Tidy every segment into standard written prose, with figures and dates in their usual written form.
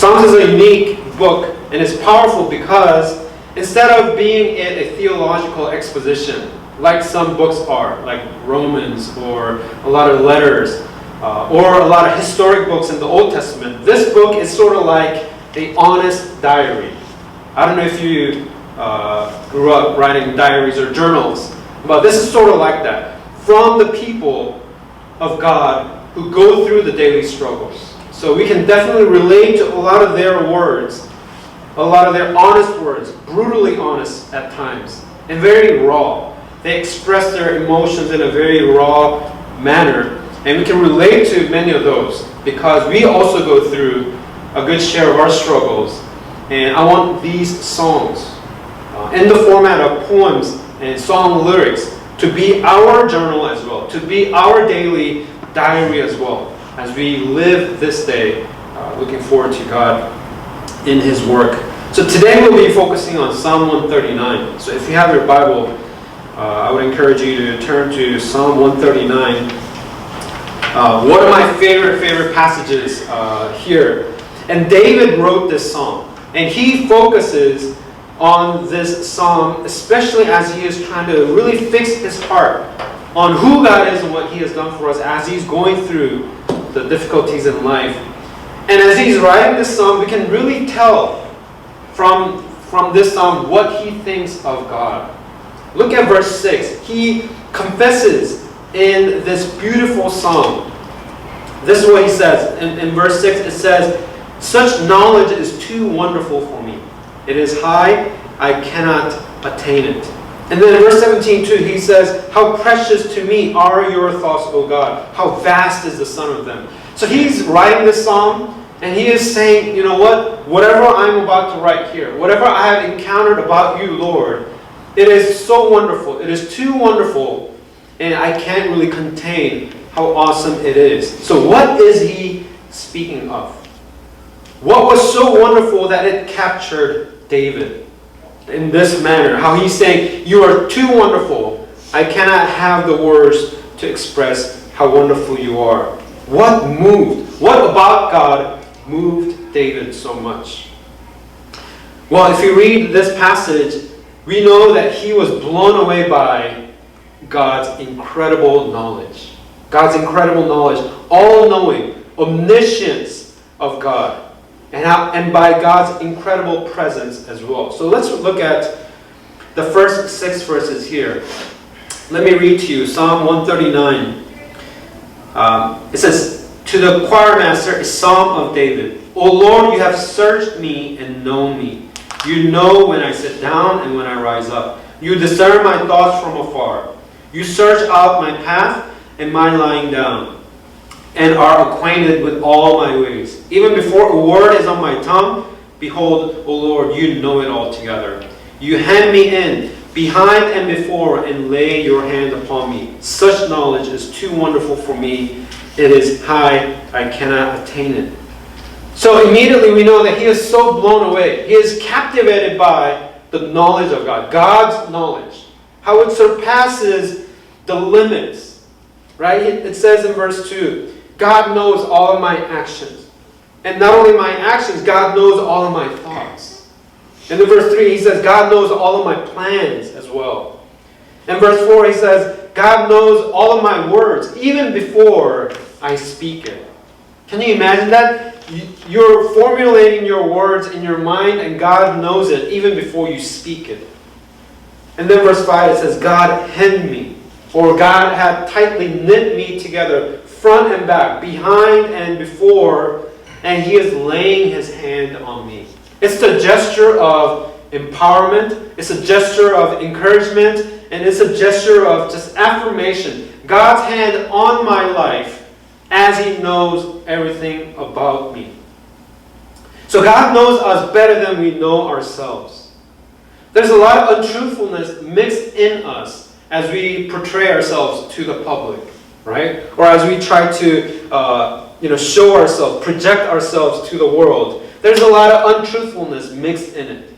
Psalms is a unique book, and it's powerful because instead of being a theological exposition, like some books are, like Romans or a lot of letters, or a lot of historic books in the Old Testament, this book is sort of like an honest diary. I don't know if you grew up writing diaries or journals, but this is sort of like that. From the people of God who go through the daily struggles. So we can definitely relate to a lot of their words, a lot of their honest words, brutally honest at times, and very raw. They express their emotions in a very raw manner, and we can relate to many of those because we also go through a good share of our struggles. And I want these songs in the format of poems and song lyrics to be our journal as well, to be our daily diary as well, as we live this day, looking forward to God in His work. So today we'll be focusing on Psalm 139. So if you have your Bible, I would encourage you to turn to Psalm 139. One of my favorite passages here. And David wrote this psalm. And he focuses on this psalm, especially as he is trying to really fix his heart on who God is and what He has done for us as he's going through the difficulties in life. And as he's writing this psalm, we can really tell from this psalm what he thinks of God. Look at verse 6. He confesses in this beautiful psalm. This is what he says. In verse 6 it says, "Such knowledge is too wonderful for me. It is high, I cannot attain it." And then in verse 17 too, he says, "How precious to me are your thoughts, O God. How vast is the sum of them." So he's writing this psalm, and he is saying, you know what? Whatever I'm about to write here, whatever I have encountered about you, Lord, it is so wonderful. It is too wonderful, and I can't really contain how awesome it is. So what is he speaking of? What was so wonderful that it captured David in this manner? How he's saying, you are too wonderful. I cannot have the words to express how wonderful you are. What moved? What about God moved David so much? Well, if you read this passage, we know that he was blown away by God's incredible knowledge. God's incredible knowledge, all-knowing, omniscience of God. And by God's incredible presence as well. So let's look at the first 6 verses here. Let me read to you Psalm 139. It says, "To the choir master, a psalm of David. O Lord, you have searched me and known me. You know when I sit down and when I rise up. You discern my thoughts from afar. You search out my path and my lying down, and are acquainted with all my ways. Even before a word is on my tongue, behold, O Lord, you know it altogether. You hem me in, behind and before, and lay your hand upon me. Such knowledge is too wonderful for me. It is high, I cannot attain it." So immediately we know that he is so blown away. He is captivated by the knowledge of God, God's knowledge. How it surpasses the limits. Right? It says in verse 2, God knows all of my actions. And not only my actions, God knows all of my thoughts. And in verse 3, he says, God knows all of my plans as well. In verse 4, he says, God knows all of my words, even before I speak it. Can you imagine that? You're formulating your words in your mind, and God knows it even before you speak it. And then verse 5, it says, God hemmed me. Or God had tightly knit me together, front and back, behind and before, and He is laying His hand on me. It's the gesture of empowerment, it's a gesture of encouragement, and it's a gesture of just affirmation. God's hand on my life as He knows everything about me. So God knows us better than we know ourselves. There's a lot of untruthfulness mixed in us as we portray ourselves to the public, right? Or as we try to show ourselves, project ourselves to the world. There's a lot of untruthfulness mixed in it.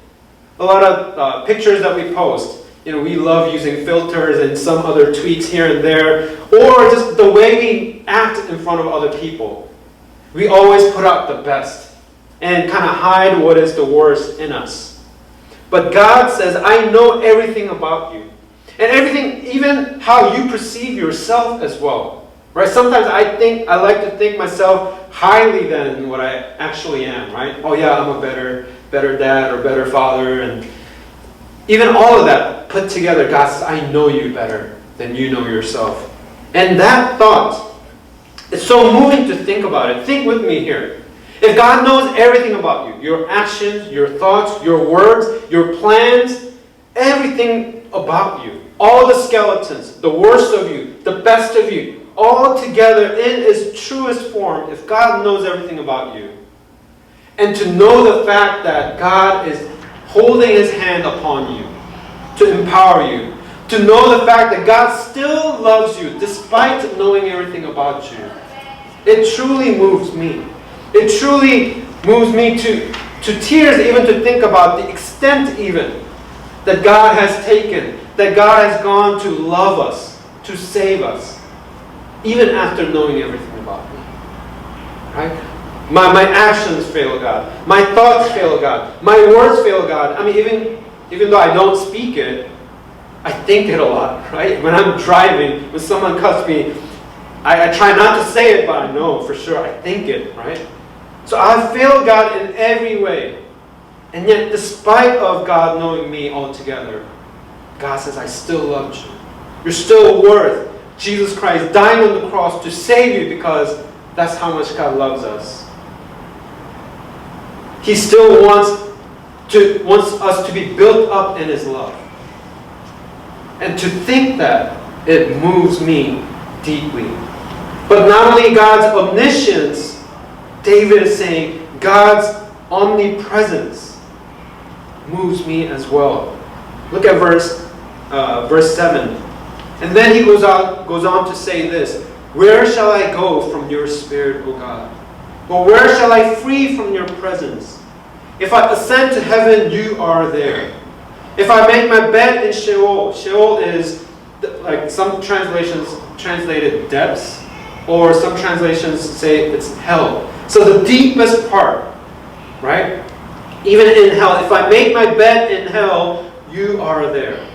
A lot of pictures that we post. We love using filters and some other tweaks here and there. Or just the way we act in front of other people. We always put out the best. and kind of hide what is the worst in us. But God says, I know everything about you. And everything, even how you perceive yourself as well. Right? Sometimes I like to think myself highly than what I actually am, right? Oh yeah, I'm a better dad or better father. And even all of that put together, God says, I know you better than you know yourself. And that thought, it's so moving to think about it. Think with me here. If God knows everything about you, your actions, your thoughts, your words, your plans, everything about you, all the skeletons, the worst of you, the best of you, all together in its truest form, if God knows everything about you, and to know the fact that God is holding His hand upon you to empower you, to know the fact that God still loves you despite knowing everything about you, it truly moves me. It truly moves me to tears even to think about the extent even that God has taken, that God has gone to love us, to save us, even after knowing everything about me. Right? My actions fail God. My thoughts fail God. My words fail God. I mean, even though I don't speak it, I think it a lot, right? When I'm driving, when someone cuts me, I try not to say it, but I know for sure I think it, right? So I fail God in every way. And yet, despite of God knowing me altogether, God says, I still loved you. You're still worth Jesus Christ dying on the cross to save you, because that's how much God loves us. He still wants us to be built up in His love. And to think that, it moves me deeply. But not only God's omniscience, David is saying God's omnipresence moves me as well. Look at verse 7. And then he goes on to say this, where shall I go from your spirit, O God? Or where shall I flee from your presence? If I ascend to heaven, you are there. If I make my bed in Sheol, Sheol is, like some translations translated depths, or some translations say it's hell. So the deepest part, right? Even in hell, if I make my bed in hell, you are there.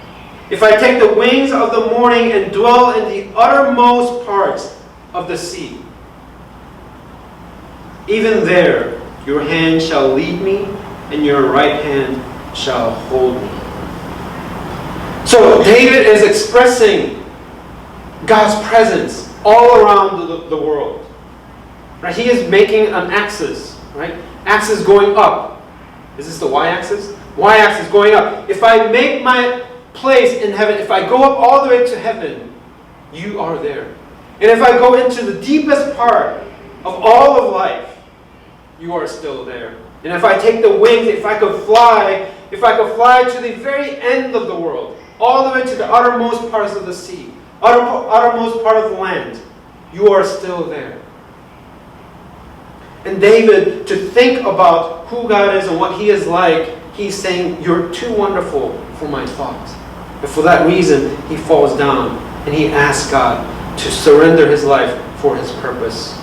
If I take the wings of the morning and dwell in the uttermost parts of the sea, even there your hand shall lead me, and your right hand shall hold me. So David is expressing God's presence all around the world. Right? He is making an axis. Right? Axis going up. Is this the y-axis? Y-axis going up. If I make my place in heaven, if I go up all the way to heaven, you are there. And if I go into the deepest part of all of life, you are still there. And if I take the wings, if I could fly to the very end of the world, all the way to the uttermost parts of the sea, uttermost part of the land, you are still there. And David, to think about who God is and what He is like, he's saying, you're too wonderful for my thoughts. And for that reason, he falls down and he asks God to surrender his life for His purpose.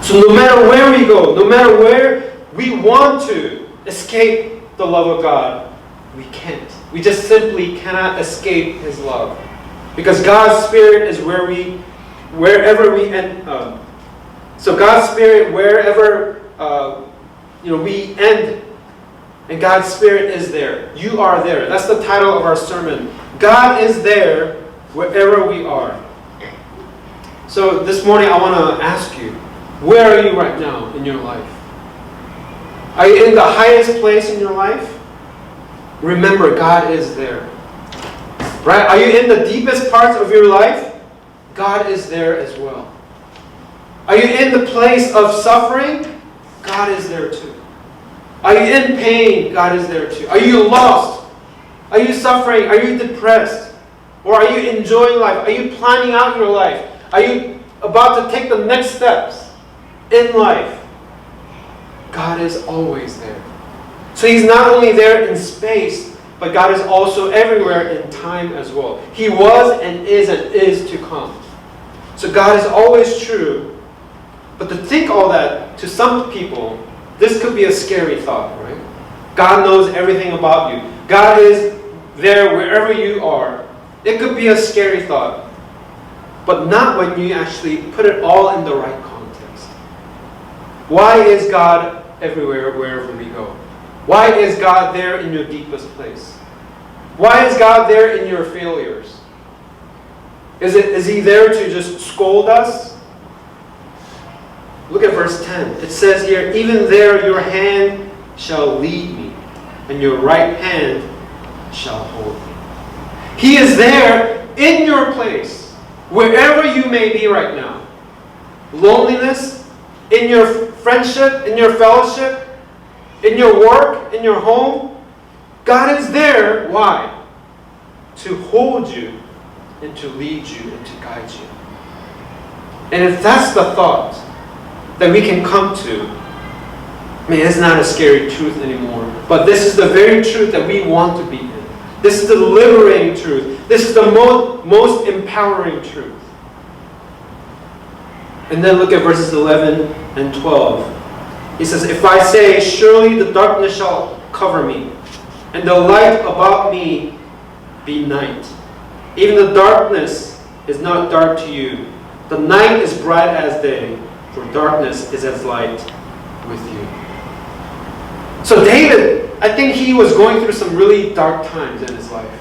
So no matter where we go, no matter where we want to escape the love of God, we can't. We just simply cannot escape His love. Because God's Spirit is wherever we end. So God's Spirit, wherever we end, and God's Spirit is there. You are there. That's the title of our sermon. God is there wherever we are. So this morning I want to ask you, where are you right now in your life? Are you in the highest place in your life? Remember, God is there. Right? Are you in the deepest parts of your life? God is there as well. Are you in the place of suffering? God is there too. Are you in pain? God is there too. Are you lost? Are you suffering? Are you depressed? Or are you enjoying life? Are you planning out your life? Are you about to take the next steps in life? God is always there. So He's not only there in space, but God is also everywhere in time as well. He was and is to come. So God is always true. But to think all that, to some people, This could be a scary thought, right? God knows everything about you. God is there wherever you are. It could be a scary thought. But not when you actually put it all in the right context. Why is God everywhere, wherever we go? Why is God there in your deepest place? Why is God there in your failures? Is He there to just scold us? Look at verse 10. It says here, even there your hand shall lead me, and your right hand shall hold me. He is there in your place, wherever you may be right now. Loneliness, in your friendship, in your fellowship, in your work, in your home. God is there. Why? To hold you and to lead you and to guide you. And if that's the thought that we can come to, man, it's not a scary truth anymore. But this is the very truth that we want to be in. This is the liberating truth. This is the most empowering truth. And then look at verses 11 and 12. He says, if I say, surely the darkness shall cover me, and the light about me be night. Even the darkness is not dark to you. The night is bright as day, for darkness is as light with you. So David, I think he was going through some really dark times in his life.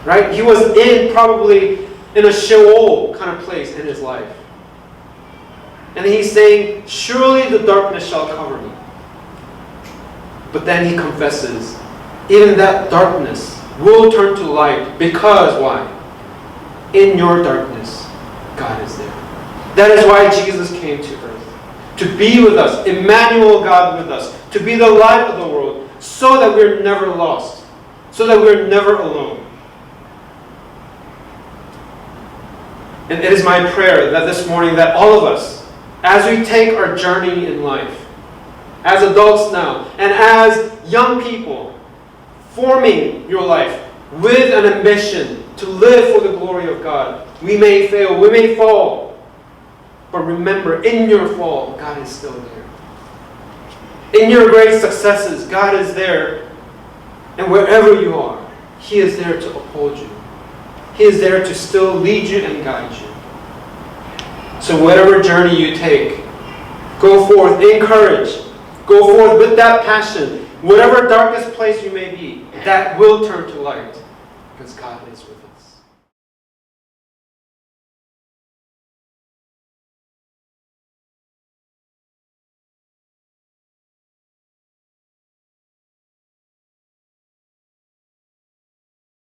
Right? He was probably in a Sheol kind of place in his life. And he's saying, surely the darkness shall cover me. But then he confesses, even that darkness will turn to light because why? In your darkness, God is there. That is why Jesus came to earth. To be with us, Emmanuel, God with us. To be the light of the world, so that we're never lost. So that we're never alone. And it is my prayer that this morning that all of us, as we take our journey in life, as adults now, and as young people, forming your life with an ambition to live for the glory of God. We may fail, we may fall, but remember, in your fall, God is still there. In your great successes, God is there. And wherever you are, He is there to uphold you. He is there to still lead you and guide you. So whatever journey you take, go forth in courage. Go forth with that passion. Whatever darkest place you may be, that will turn to light. Because God